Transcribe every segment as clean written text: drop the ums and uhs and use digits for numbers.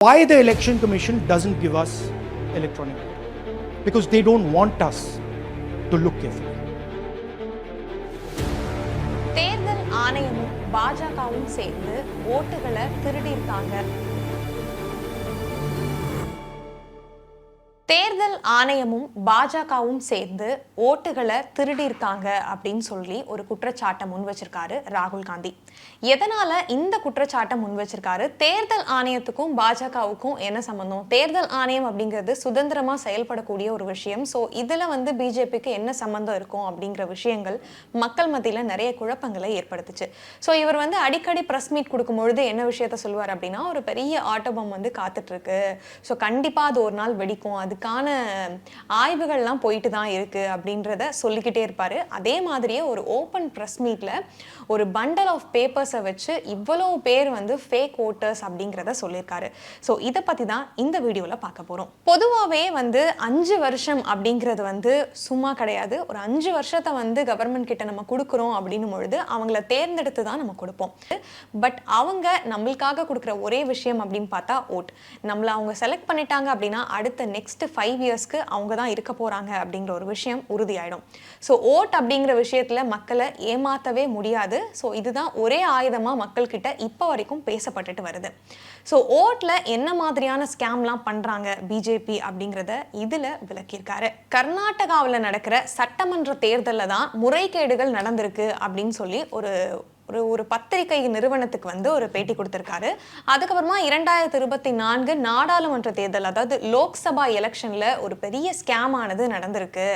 Why the Election Commission doesn't give us electronic voting? Because they don't want us to look carefully. தேர்தல் ஆணையமும் பாஜகவும் சேர்ந்து ஓட்டுகளை திருடியிருக்காங்க. தேர்தல் ஆணையமும் பாஜகவும் சேர்ந்து ஓட்டுகளை திருடியிருக்காங்க அப்படின்னு சொல்லி ஒரு குற்றச்சாட்டை முன் வச்சிருக்காரு ராகுல் காந்தி. எதனால இந்த குற்றச்சாட்டை முன் வச்சிருக்காரு? தேர்தல் ஆணையத்துக்கும் பாஜகவுக்கும் என்ன சம்பந்தம்? தேர்தல் ஆணையம் அப்படிங்கிறது சுதந்திரமா செயல்படக்கூடிய ஒரு விஷயம். ஸோ இதுல பிஜேபிக்கு என்ன சம்பந்தம் இருக்கும் அப்படிங்கிற விஷயங்கள் மக்கள் மத்தியில நிறைய குழப்பங்களை ஏற்படுத்துச்சு. ஸோ இவர் அடிக்கடி பிரஸ் மீட் கொடுக்கும்பொழுது என்ன விஷயத்த சொல்லுவார் அப்படின்னா, ஒரு பெரிய ஆட்டோபம் காத்துட்டு இருக்கு, ஸோ கண்டிப்பா அது ஒரு நாள் வெடிக்கும், அதுக்கான ஆய்வுகள்லாம் போயிட்டு தான் இருக்கு அப்படின்றத சொல்லிக்கிட்டே இருப்பாரு. அதே மாதிரியே ஒரு ஓப்பன் பிரஸ் மீட்ல ஒரு பண்டல் ஆஃப் பேப்பர்ஸை வச்சு இவ்வளவு பேர் ஃபேக் ஓட்டர்ஸ் அப்படிங்கிறத சொல்லியிருக்காரு. ஸோ இதை பத்தி தான் இந்த வீடியோல பார்க்க போறோம். பொதுவாகவே 5 வருஷம் அப்படிங்கிறது சும்மா கிடையாது. ஒரு 5 வருஷத்தை கவர்மெண்ட் கிட்ட நம்ம கொடுக்குறோம் அப்படின்னும் பொழுது அவங்கள தேர்ந்தெடுத்து தான் நம்ம கொடுப்போம். பட் அவங்க நம்மளுக்காக கொடுக்குற ஒரே விஷயம் அப்படின்னு பார்த்தா ஓட். நம்மளை அவங்க செலக்ட் பண்ணிட்டாங்க அப்படின்னா அடுத்த நெக்ஸ்ட் 5 இயர்ஸ்க்கு அவங்க தான் இருக்க போறாங்க அப்படிங்கிற ஒரு விஷயம் உறுதியாயிடும். ஸோ ஓட் அப்படிங்கிற விஷயத்துல மக்களை ஏமாத்தவே முடியாது. ஸோ இதுதான் ஒரே ஆயுதமா மக்கள் கிட்ட இப்போ வரைக்கும் பேசப்பட்டுட்டு வருது. ஸோ ஓட்ல என்ன மாதிரியான ஸ்கேம்லாம் பண்றாங்க பிஜேபி அப்படிங்கிறத இதுல விளக்கியிருக்காரு. கர்நாடகாவில் நடக்கிற சட்டமன்ற தேர்தலில் தான் முறைகேடுகள் நடந்திருக்கு அப்படின்னு சொல்லி ஒரு பத்திரிகை நிறுவனத்துக்கு ஒரு பேட்டி கொடுத்திருக்காரு. அதுக்கப்புறமா 2024 நாடாளுமன்ற தேர்தல், அதாவது லோக்சபா எலெக்ஷன்ல ஒரு பெரிய ஸ்கேம் ஆனது நடந்திருக்கு.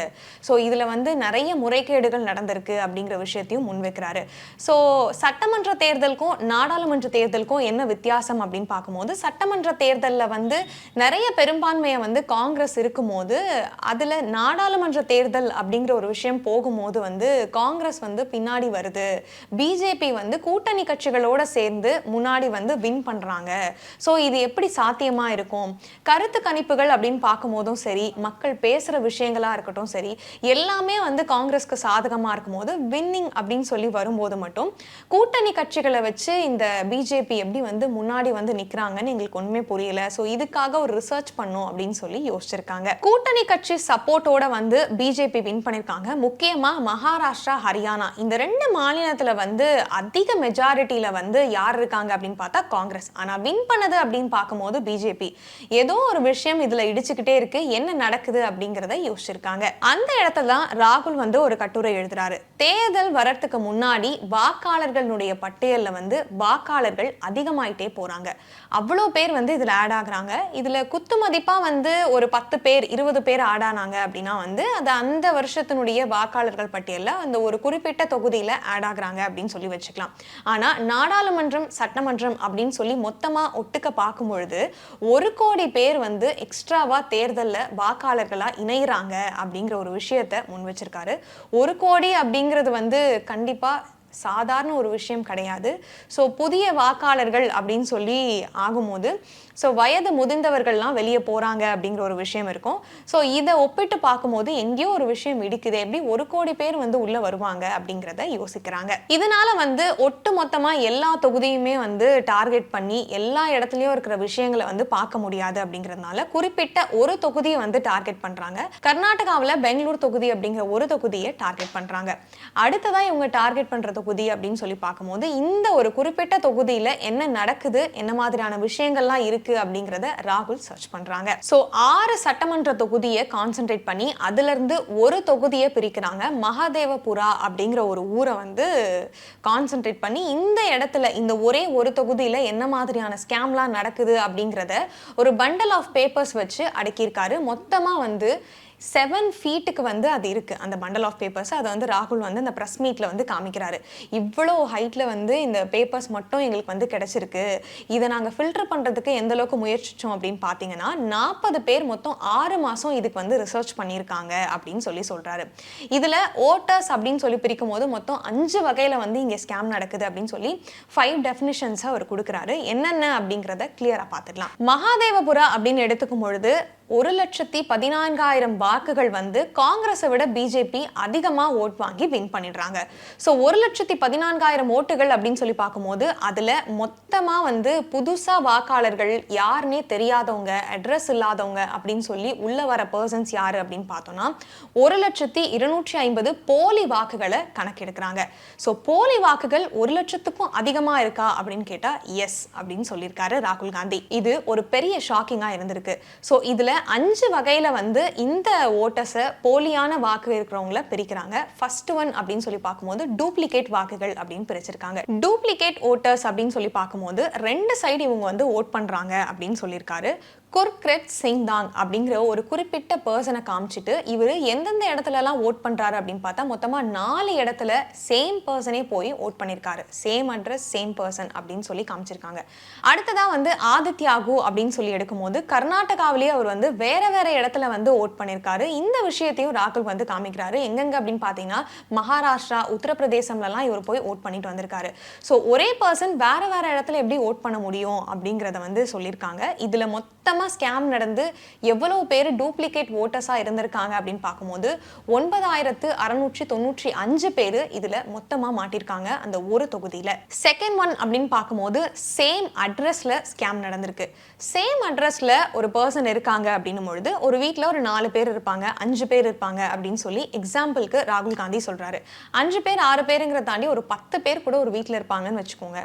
ஸோ இதுல நிறைய முறைகேடுகள் நடந்திருக்கு அப்படிங்கிற விஷயத்தையும் முன்வைக்கிறாரு. ஸோ சட்டமன்ற தேர்தலுக்கும் நாடாளுமன்ற தேர்தலுக்கும் என்ன வித்தியாசம் அப்படின்னு பார்க்கும்போது, சட்டமன்ற தேர்தலில் நிறைய பெரும்பான்மையை காங்கிரஸ் இருக்கும்போது அதுல நாடாளுமன்ற தேர்தல் அப்படிங்கிற ஒரு விஷயம் போகும்போது காங்கிரஸ் பின்னாடி வருது, பிஜேபி கூட்டணி கட்சிகளோட சேர்ந்து முன்னாடி வின் பண்றாங்க. சோ இது எப்படி சாத்தியமா இருக்கும்? கருத்து கணிப்புகள் அப்படின்னு பார்க்கும்போதும் சரி, மக்கள் பேசுற விஷயங்களா இருக்கட்டும் சரி, எல்லாமே காங்கிரஸ்க்கு சாதகமா இருக்கும்போது வின்னிங் அப்படின்னு சொல்லி வரும்போது மட்டும் கூட்டணி கட்சிகளை வச்சு இந்த பிஜேபி எப்படி முன்னாடி நிக்கிறாங்கன்னு எங்களுக்கு ஒண்ணுமே புரியல. சோ இதுக்காக ஒரு ரிசர்ச் பண்ணும் அப்படின்னு சொல்லி யோசிச்சிருக்காங்க. கூட்டணி கட்சி சப்போர்ட்டோட பிஜேபி வின் பண்ணிருக்காங்க. முக்கியமா மகாராஷ்டிரா, ஹரியானா இந்த 2 மாநிலத்துல அதிக மெஜாரிட்டியில யார் இருக்காங்க அப்படின்னு பார்த்தா காங்கிரஸ். ஆனா வின் பண்ணது அப்படின்னு பார்க்கும்போது பிஜேபி. ஏதோ ஒரு விஷயம் இதுல இடிச்சுக்கிட்டே இருக்கு, என்ன நடக்குது அப்படிங்கறத யோசிச்சிருக்காங்க. அந்த இடத்துல தான் ராகுல் ஒரு கட்டுரை எழுதுறாரு. தேர்தல் வரத்துக்கு முன்னாடி வாக்காளர்களுடைய பட்டியல்ல வாக்காளர்கள் அதிகமாயிட்டே போறாங்க. அவ்வளோ பேர் இதுல ஆட் ஆகுறாங்க. இதுல குத்து மதிப்பா ஒரு 10 பேர் 20 பேர் ஆட் ஆனாங்க அப்படின்னா அது அந்த வருஷத்தினுடைய வாக்காளர்கள் பட்டியல்ல ஒரு குறிப்பிட்ட தொகுதியில ஆட் ஆகுறாங்க அப்படின்னு சொல்லி வச்சுக்கலாம். ஆனா நாடாளுமன்றம், சட்டமன்றம் அப்படின்னு சொல்லி மொத்தமா ஒட்டுக்க பார்க்கும் பொழுது 1 கோடி பேர் எக்ஸ்ட்ராவா தேர்தல்ல வாக்காளர்களா இணையறாங்க அப்படிங்கிற ஒரு விஷயத்தை முன் வச்சிருக்காரு. 1 கோடி அப்படிங்கிறது கண்டிப்பா சாதாரண ஒரு விஷயம் கிடையாது. ஸோ புதிய வாக்காளர்கள் அப்படின்னு சொல்லி ஆகும்போது வயது முதிர்ந்தவர்கள்லாம் வெளியே போறாங்க அப்படிங்கிற ஒரு விஷயம் இருக்கும். ஸோ இதை ஒப்பிட்டு பார்க்கும்போது எங்கேயோ ஒரு விஷயம் இடிக்குது, எப்படி 1 கோடி பேர் உள்ள வருவாங்க அப்படிங்கிறத யோசிக்கிறாங்க. இதனால ஒட்டு மொத்தமா எல்லா தொகுதியுமே டார்கெட் பண்ணி எல்லா இடத்துலயும் இருக்கிற விஷயங்களை பார்க்க முடியாது அப்படிங்கிறதுனால குறிப்பிட்ட ஒரு தொகுதியை டார்கெட் பண்றாங்க. கர்நாடகாவில் பெங்களூர் தொகுதி அப்படிங்கிற ஒரு தொகுதியை டார்கெட் பண்றாங்க. அடுத்ததான் இவங்க டார்கெட் பண்ற தொகுதி அப்படின்னு சொல்லி பார்க்கும்போது இந்த ஒரு குறிப்பிட்ட தொகுதியில என்ன நடக்குது, என்ன மாதிரியான விஷயங்கள்லாம் இருக்கு அப்படிங்கறத ராகுல் சர்ச் பண்றாங்க. சோ 6 சட்டமன்ற தொகுதியை கான்சென்ட்ரேட் பண்ணி அதுல இருந்து ஒரு தொகுதியை பிரிக்கிறாங்க. மகாதேவபுரா அப்படிங்கிற ஒரு ஊரை கான்சென்ட்ரேட் பண்ணி இந்த இடத்துல இந்த ஒரே ஒரு தொகுதியில என்ன மாதிரியான ஸ்கேம்லாம் நடக்குது அப்படிங்கறத ஒரு பண்டல் ஆஃப் பேப்பர்ஸ் வச்சு அடக்கியிருக்காரு. மொத்தமா 7 ஃபீட்டுக்கு அது இருக்கு அந்த பண்டல் ஆஃப் பேப்பர்ஸ். அதை ராகுல் அந்த பிரஸ் மீட்ல காமிக்கிறாரு. இவ்வளோ ஹைட்ல இந்த பேப்பர்ஸ் மட்டும் எங்களுக்கு கிடைச்சிருக்கு. இதை நாங்க ஃபில்டர் பண்றதுக்கு எந்த அளவுக்கு முயற்சிச்சோம் அப்படின்னு பாத்தீங்கன்னா 40 பேர் மொத்தம் 6 மாசம் இதுக்கு ரிசர்ச் பண்ணியிருக்காங்க அப்படின்னு சொல்லி சொல்றாரு. இதுல ஓட்டர்ஸ் அப்படின்னு சொல்லி பிரிக்கும் போது மொத்தம் 5 வகையில இங்க ஸ்கேம் நடக்குது அப்படின்னு சொல்லி 5 டெஃபினிஷன்ஸ் அவர் கொடுக்குறாரு. என்னென்ன அப்படிங்கறத கிளியரா பார்த்துடலாம். மகாதேவபுரா அப்படின்னு எடுத்துக்கும் பொழுது 1,14,000 வாக்குகள் வந்து காங்கிரஸை விட பிஜேபி அதிகமா ஓட் வாங்கி வின் பண்ணிடுறாங்க. ஸோ 1,14,000 ஓட்டுகள் அப்படின்னு சொல்லி பார்க்கும்போது அதுல மொத்தமா வந்து புதுசா வாக்காளர்கள் யாருன்னே தெரியாதவங்க, அட்ரஸ் இல்லாதவங்க அப்படின்னு சொல்லி உள்ள வர பர்சன்ஸ் யாரு அப்படின்னு பார்த்தோம்னா 1,250,000 போலி வாக்குகளை கணக்கெடுக்கிறாங்க. ஸோ போலி வாக்குகள் 1,00,000க்கும் அதிகமா இருக்கா அப்படின்னு கேட்டா எஸ் அப்படின்னு சொல்லியிருக்காரு ராகுல் காந்தி. இது ஒரு பெரிய ஷாக்கிங்கா இருந்திருக்கு. ஸோ இதுல 5 வகையில வந்து இந்த ஓட்டர்ஸை போலியான வாக்கு இருக்கிறவங்கள பிரிக்கிறாங்க. ஃபர்ஸ்ட் ஒன் அப்படின்னு சொல்லி பார்க்கும்போது டூப்ளிகேட் வாக்குகள் அப்படின்னு பிரிச்சிருக்காங்க. டூப்ளிகேட் ஓட்டர்ஸ் அப்படின்னு சொல்லி பார்க்கும்போது 2 சைடு இவங்க வந்து ஓட் பண்றாங்க அப்படின்னு சொல்லியிருக்காரு. குர்க்ரெட் சிங்தாங் அப்படிங்கிற ஒரு குறிப்பிட்ட பர்சனை காமிச்சிட்டு இவர் எந்தெந்த இடத்துலலாம் ஓட் பண்ணுறாரு அப்படின்னு பார்த்தா மொத்தமாக 4 இடத்துல சேம் பர்சனே போய் ஓட் பண்ணியிருக்காரு. சேம் அட்ரஸ் சேம் பர்சன் அப்படின்னு சொல்லி காமிச்சிருக்காங்க. அடுத்ததாக வந்து ஆதித்யாகு அப்படின்னு சொல்லி எடுக்கும்போது கர்நாடகாவிலேயே அவர் வந்து வேற வேற இடத்துல வந்து ஓட் பண்ணியிருக்காரு. இந்த விஷயத்தையும் ராகுல் வந்து காமிக்கிறாரு. எங்கெங்க அப்படின்னு பார்த்தீங்கன்னா மகாராஷ்டிரா, உத்தரப்பிரதேசம்லாம் இவர் போய் ஓட் பண்ணிட்டு வந்திருக்காரு. ஸோ ஒரே பர்சன் வேற வேற இடத்துல எப்படி ஓட் பண்ண முடியும் அப்படிங்கிறத வந்து சொல்லியிருக்காங்க. இதில் மொத்தமாக ஸ்கேம் நடந்து எவ்வளவு பேர் டூப்ளிகேட் ஓட்டர்ஸா இருந்திருக்காங்க அப்படின்னு பார்க்கும்போது 9,695 பேர் இதுல மொத்தமா மாட்டிருக்காங்க அந்த ஒரு தொகுதியில. செகண்ட் ஒன் அப்படின்னு பார்க்கும்போது சேம் அட்ரஸ்ல ஸ்கேம் நடந்திருக்கு. சேம் அட்ரஸ்ல ஒரு பர்சன் இருக்காங்க அப்படின்னும் பொழுது ஒரு வீட்டில் ஒரு 4 பேர் இருப்பாங்க, 5 பேர் இருப்பாங்க அப்படின்னு சொல்லி எக்ஸாம்பிளுக்கு ராகுல் காந்தி சொல்றாரு. 5 பேர் 6 பேருங்கிறத தாண்டி ஒரு 10 பேர் கூட ஒரு வீட்டில் இருப்பாங்கன்னு வச்சுக்கோங்க.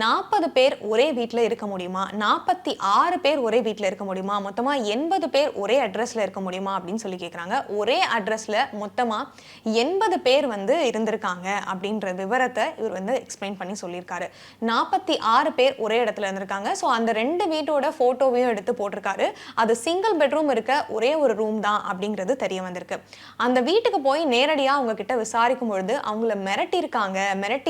40 பேர் ஒரே வீட்டில் இருக்க முடியுமா? 46 பேர் ஒரே வீட்டில் இருக்க முடியுமா? மொத்தமா 80 பேர் ஒரே அட்ரஸ்ல இருக்க முடியுமா அப்படின்னு சொல்லி கேக்குறாங்க. ஒரே அட்ரஸ்ல மொத்தமா 80 பேர் வந்து இருந்திருக்காங்க அப்படின்ற விவரத்தை இவர் வந்து எக்ஸ்பிளைன் பண்ணி சொல்லியிருக்காரு. 46 பேர் ஒரே இடத்துல இருந்திருக்காங்க. ஸோ அந்த 2 வீட்டோட போட்டோவையும் எடுத்து போட்டிருக்காரு. அது சிங்கிள் பெட்ரூம் இருக்க ஒரே ஒரு ரூம் தான் அப்படிங்கிறது தெரிய வந்திருக்கு. அந்த வீட்டுக்கு போய் நேரடியாக அவங்க கிட்ட விசாரிக்கும் பொழுது அவங்கள மிரட்டி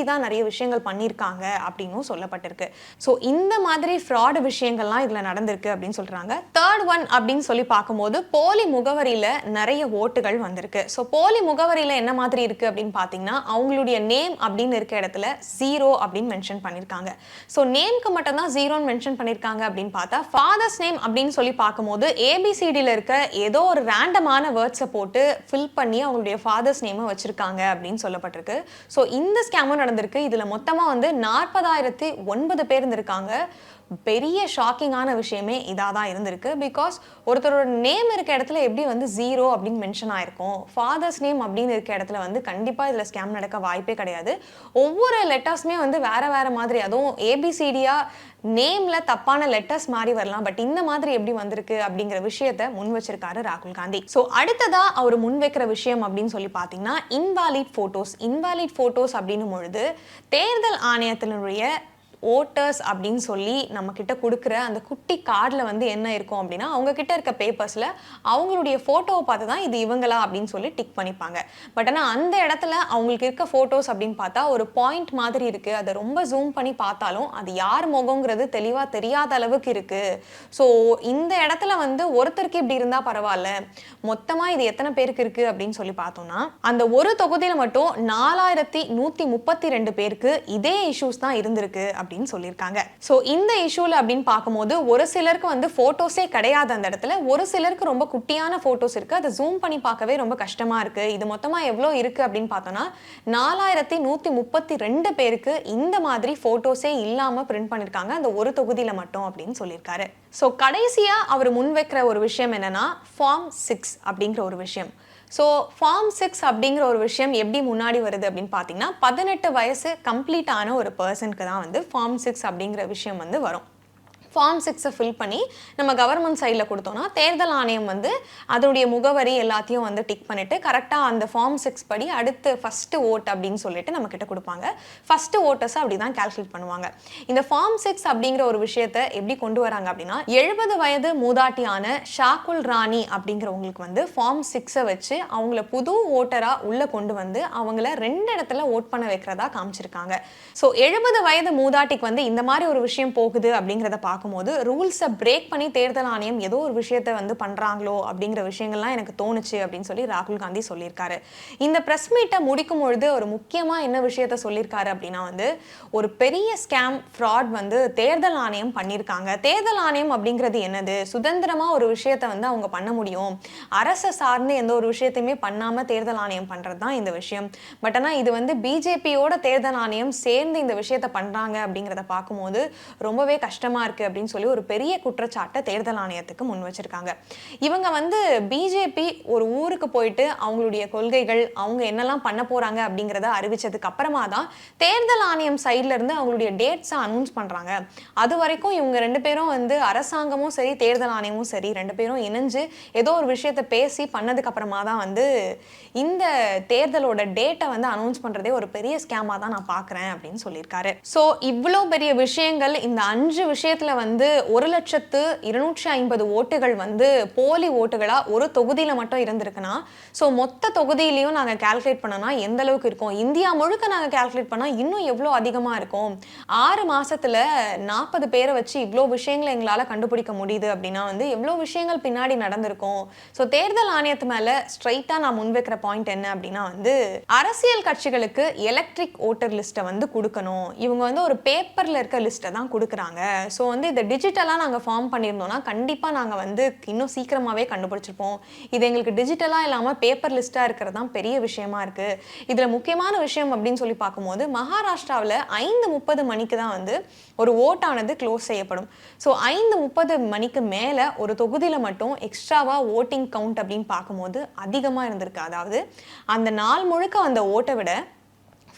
தான் நிறைய விஷயங்கள் பண்ணியிருக்காங்க அப்படின்னும் சொல்லப்பட்டிருக்கு. ஸோ இந்த மாதிரி ஃப்ராட் விஷயங்கள்லாம் இதுல நடந்திருக்கு அப்படின்னு சொல்றாங்க. தேர்ட் ஒன் அப்படின்னு சொல்லி பார்க்கும்போது போலி முகவரியில நிறைய ஓட்டுகள் வந்திருக்கு. ஸோ போலி முகவரியில என்ன மாதிரி இருக்கு அப்படின்னு பார்த்தீங்கன்னா அவங்களுடைய நேம் அப்படின்னு இருக்க இடத்துல 0 அப்படின்னு மென்ஷன் பண்ணியிருக்காங்க. ஸோ நேம்க்கு மட்டும் தான் 0ன்னு மென்ஷன் பண்ணியிருக்காங்க அப்படின்னு பார்த்தா ஃபாதர்ஸ் நேம் அப்படின்னு சொல்லி பார்க்கும்போது ABCDல இருக்க ஏதோ ஒரு ரேண்டமான வேர்ட்ஸை போட்டு ஃபில் பண்ணி அவங்களுடைய ஃபாதர்ஸ் நேமை வச்சிருக்காங்க அப்படின்னு சொல்லப்பட்டிருக்கு. ஸோ இந்த ஸ்கேமும் நடந்திருக்கு. இதுல மொத்தமா வந்து 40,009 பேர் இருந்திருக்காங்க. பெரிய ஷாக்கிங்கான விஷயமே இதாக தான் இருந்திருக்கு. பிகாஸ் ஒருத்தரோட நேம் இருக்க இடத்துல எப்படி வந்து 0 அப்படின்னு மென்ஷன் ஆயிருக்கும், ஃபாதர்ஸ் நேம் அப்படின்னு இருக்க இடத்துல வந்து கண்டிப்பாக இதில் ஸ்கேம் நடக்க வாய்ப்பே கிடையாது. ஒவ்வொரு லெட்டர்ஸுமே வந்து வேற வேற மாதிரி, அதுவும் ABCDயா நேம்ல தப்பான லெட்டர்ஸ் மாதிரி வரலாம். பட் இந்த மாதிரி எப்படி வந்திருக்கு அப்படிங்கிற விஷயத்தை முன் வச்சிருக்காரு ராகுல் காந்தி. ஸோ அடுத்ததா அவர் முன் வைக்கிற விஷயம் அப்படின்னு சொல்லி பார்த்தீங்கன்னா இன்வாலிட் ஃபோட்டோஸ் அப்படின்னும் பொழுது தேர்தல் ஆணையத்தினுடைய ஓட்டர்ஸ் அப்படின்னு சொல்லி நம்ம கிட்ட கொடுக்குற அந்த குட்டி கார்டில் வந்து என்ன இருக்கும் அப்படின்னா அவங்க கிட்ட இருக்க பேப்பர்ஸில் அவங்களுடைய ஃபோட்டோவை பார்த்து தான் இது இவங்களா அப்படின்னு சொல்லி டிக் பண்ணிப்பாங்க. பட் ஆனால் அந்த இடத்துல அவங்களுக்கு இருக்க ஃபோட்டோஸ் அப்படின்னு பார்த்தா ஒரு பாயிண்ட் மாதிரி இருக்குது. அதை ரொம்ப ஜூம் பண்ணி பார்த்தாலும் அது யார் முகங்கிறது தெளிவாக தெரியாத அளவுக்கு இருக்குது. ஸோ இந்த இடத்துல வந்து ஒருத்தருக்கு இப்படி இருந்தால் பரவாயில்ல, மொத்தமாக இது எத்தனை பேருக்கு இருக்குது அப்படின்னு சொல்லி பார்த்தோம்னா அந்த ஒரு தொகுதியில் மட்டும் 4,132 பேருக்கு இதே இஷ்யூஸ் தான் இருந்திருக்கு அப்படின்னு சொல்லியிருக்காங்க. ஸோ இந்த இஷ்யூல அப்படின்னு பார்க்கும்போது ஒரு சிலருக்கு வந்து போட்டோஸே கிடையாது அந்த இடத்துல, ஒரு சிலருக்கு ரொம்ப குட்டியான போட்டோஸ் இருக்கு, அதை ஜூம் பண்ணி பார்க்கவே ரொம்ப கஷ்டமா இருக்கு. இது மொத்தமா எவ்வளோ இருக்கு அப்படின்னு பார்த்தோம்னா 4,132 பேருக்கு இந்த மாதிரி போட்டோஸே இல்லாம பிரிண்ட் பண்ணிருக்காங்க அந்த ஒரு தொகுதியில மட்டும் அப்படின்னு சொல்லியிருக்காரு. ஸோ கடைசியா அவர் முன்வைக்கிற ஒரு விஷயம் என்னன்னா ஃபார்ம் 6 அப்படிங்கிற ஒரு விஷயம். ஸோ ஃபார்ம் 6 அப்படிங்கிற ஒரு விஷயம் எப்படி முன்னாடி வருது அப்படின்னு பார்த்தீங்கன்னா 18 வயசு கம்ப்ளீட் ஆன ஒரு பர்சனுக்கு தான் வந்து ஃபார்ம் 6 அப்படிங்கிற விஷயம் வந்து வரும். ஃபார்ம் 6 ஃபில் பண்ணி நம்ம கவர்மெண்ட் சைடில் கொடுத்தோம்னா தேர்தல் ஆணையம் வந்து அதனுடைய முகவரி எல்லாத்தையும் வந்து டிக் பண்ணிட்டு கரெக்டாக அந்த ஃபார்ம் 6 படி அடுத்து ஃபர்ஸ்ட் ஓட் அப்படின்னு சொல்லிட்டு நம்ம கிட்ட கொடுப்பாங்க. ஃபர்ஸ்ட் ஓட்டர்ஸை அப்படி தான் கால்குலேட் பண்ணுவாங்க. இந்த ஃபார்ம் 6 அப்படிங்கிற ஒரு விஷயத்தை எப்படி கொண்டு வராங்க அப்படின்னா 70 வயது மூதாட்டியான ஷாகுல் ராணி அப்படிங்கிறவங்களுக்கு வந்து ஃபார்ம் 6 வச்சு அவங்கள புது ஓட்டராக உள்ள கொண்டு வந்து அவங்கள 2 இடத்துல ஓட் பண்ண வைக்கிறதா காமிச்சிருக்காங்க. ஸோ 70 வயது மூதாட்டிக்கு வந்து இந்த மாதிரி ஒரு விஷயம் போகுது அப்படிங்கிறத பார்க்கும்போது பார்க்கும்போது ரூல்ஸை பிரேக் பண்ணி தேர்தல் ஆணையம் ஏதோ ஒரு விஷயத்தை வந்து பண்ணுறாங்களோ அப்படிங்கிற விஷயங்கள்லாம் எனக்கு தோணுச்சு அப்படின்னு சொல்லி ராகுல் காந்தி சொல்லியிருக்காரு. இந்த ப்ரெஸ் மீட்டை முடிக்கும் பொழுது ஒரு முக்கியமாக என்ன விஷயத்த சொல்லியிருக்காரு அப்படின்னா வந்து ஒரு பெரிய ஸ்கேம் ஃப்ராட் வந்து தேர்தல் ஆணையம் பண்ணியிருக்காங்க. தேர்தல் ஆணையம் அப்படிங்கிறது என்னது? சுதந்திரமாக ஒரு விஷயத்தை வந்து அவங்க பண்ண முடியும். அரசை சார்ந்து எந்த ஒரு விஷயத்தையுமே பண்ணாமல் தேர்தல் ஆணையம் பண்ணுறது தான் இந்த விஷயம். பட் ஆனால் இது வந்து பிஜேபியோட தேர்தல் ஆணையம் சேர்ந்து இந்த விஷயத்தை பண்ணுறாங்க அப்படிங்கிறத பார்க்கும்போது ரொம்பவே கஷ்டமாக இருக்குது அப்படின்னு சொல்லி ஒரு பெரிய குற்றச்சாட்டை தேர்தல் ஆணையத்துக்கு முன் வச்சிருக்காங்க. இவங்க வந்து பிஜேபி ஒரு ஊருக்கு போயிட்டு அவங்களுடைய கொள்கைகள் அவங்க என்னெல்லாம் பண்ண போகிறாங்க அப்படிங்கிறத அறிவிச்சதுக்கு அப்புறமா தான் தேர்தல் ஆணையம் சைட்ல இருந்து அவங்களுடைய டேட்ஸை அனௌன்ஸ் பண்ணுறாங்க. அது வரைக்கும் இவங்க ரெண்டு பேரும் வந்து அரசாங்கமும் சரி தேர்தல் ஆணையமும் சரி ரெண்டு பேரும் இணைஞ்சு ஏதோ ஒரு விஷயத்தை பேசி பண்ணதுக்கு அப்புறமா தான் வந்து இந்த தேர்தலோட டேட்டை வந்து அனௌன்ஸ் பண்ணுறதே ஒரு பெரிய ஸ்கேமாக தான் நான் பார்க்குறேன் அப்படின்னு சொல்லியிருக்காரு. ஸோ இவ்வளோ பெரிய விஷயங்கள் இந்த 5 விஷயத்தில் வந்து 1,250,000 ஓட்டுகள் வந்து போலி ஓட்டுகளாக ஒரு தொகுதியில் மட்டும் இருந்திருக்குன்னா ஸோ மொத்த தொகுதியிலையும் நாங்கள் கால்குலேட் பண்ணோன்னா எந்த அளவுக்கு இருக்கும், இந்தியா முழுக்க நாங்கள் கால்குலேட் பண்ணால் இன்னும் எவ்வளோ அதிகமாக இருக்கும். 6 மாசத்துல 40 பேரை வச்சு இவ்வளோ விஷயங்களை எங்களால் கண்டுபிடிக்க முடியுது அப்படின்னா வந்து எவ்வளோ விஷயங்கள் பின்னாடி நடந்திருக்கும். ஸோ தேர்தல் ஆணையத்து மேலே ஸ்ட்ரைட்டாக நான் முன்வைக்கிற பாயிண்ட் என்ன அப்படின்னா வந்து அரசியல் கட்சிகளுக்கு எலக்ட்ரிக் ஓட்டர் லிஸ்ட்டை வந்து கொடுக்கணும். இவங்க வந்து ஒரு பேப்பரில் இருக்க லிஸ்ட்டை தான் கொடுக்குறாங்க. ஸோ வந்து இதை டிஜிட்டலாக நாங்கள் ஃபார்ம் பண்ணியிருந்தோம்னா கண்டிப்பாக நாங்கள் வந்து இன்னும் சீக்கிரமாகவே கண்டுபிடிச்சிருப்போம். இது எங்களுக்கு டிஜிட்டலாக இல்லாமல் பேப்பர் லிஸ்ட்டாக இருக்கிறது தான் பெரிய விஷயமா இருக்குது. இதில் முக்கியமான விஷயம் அப்படின்னு சொல்லி பார்க்கும்போது மகாராஷ்டிராவில் 5:30 மணிக்கு தான் வந்து ஒரு ஓட்டானது க்ளோஸ் செய்யப்படும். ஸோ 5:30 மணிக்கு மேலே ஒரு தொகுதியில் மட்டும் எக்ஸ்ட்ராவாக ஓட்டிங் கவுண்ட் அப்படின்னு பார்க்கும்போது அதிகமாக இருந்திருக்கு. அதாவது அந்த நாள் முழுக்க அந்த ஓட்டை விட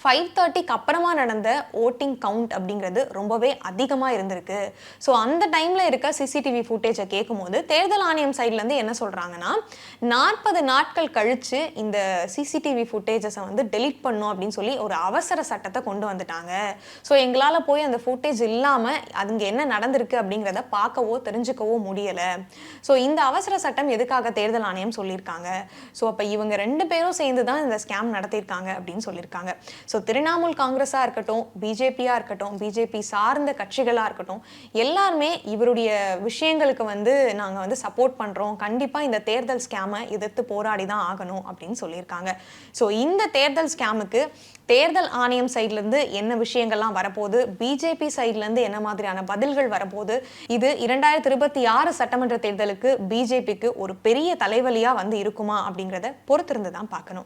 5:30க்கு அப்புறமா நடந்த ஓட்டிங் கவுண்ட் அப்படிங்கிறது ரொம்பவே அதிகமாக இருந்திருக்கு. ஸோ அந்த டைமில் இருக்க சிசிடிவி ஃபுட்டேஜை கேட்கும்போது தேர்தல் ஆணையம் சைட்லேருந்து என்ன சொல்கிறாங்கன்னா 40 நாட்கள் கழித்து இந்த சிசிடிவி ஃபுட்டேஜஸை வந்து டெலீட் பண்ணும் அப்படின்னு சொல்லி ஒரு அவசர சட்டத்தை கொண்டு வந்துட்டாங்க. ஸோ எங்களால் போய் அந்த ஃபுட்டேஜ் இல்லாமல் அங்கே என்ன நடந்திருக்கு அப்படிங்கிறத பார்க்கவோ தெரிஞ்சுக்கவோ முடியலை. ஸோ இந்த அவசர சட்டம் எதுக்காக தேர்தல் ஆணையம் சொல்லியிருக்காங்க? ஸோ அப்போ இவங்க 2 பேரும் சேர்ந்து தான் இந்த ஸ்கேம் நடத்தியிருக்காங்க அப்படின்னு சொல்லியிருக்காங்க. ஸோ திரிணாமுல் காங்கிரஸாக இருக்கட்டும், பிஜேபியாக இருக்கட்டும், பிஜேபி சார்ந்த கட்சிகளாக இருக்கட்டும், எல்லாருமே இவருடைய விஷயங்களுக்கு வந்து நாங்கள் வந்து சப்போர்ட் பண்ணுறோம். கண்டிப்பாக இந்த தேர்தல் ஸ்கேமை எதிர்த்து போராடி தான் ஆகணும் அப்படின்னு சொல்லியிருக்காங்க. ஸோ இந்த தேர்தல் ஸ்கேமுக்கு தேர்தல் ஆணையம் சைட்லேருந்து என்ன விஷயங்கள்லாம் வரப்போகுது, பிஜேபி சைட்லேருந்து என்ன மாதிரியான பதில்கள் வரப்போகுது, இது 2026 சட்டமன்ற தேர்தலுக்கு பிஜேபிக்கு ஒரு பெரிய தலைவலியாக வந்து இருக்குமா அப்படிங்கிறத பொறுத்திருந்து தான் பார்க்கணும்.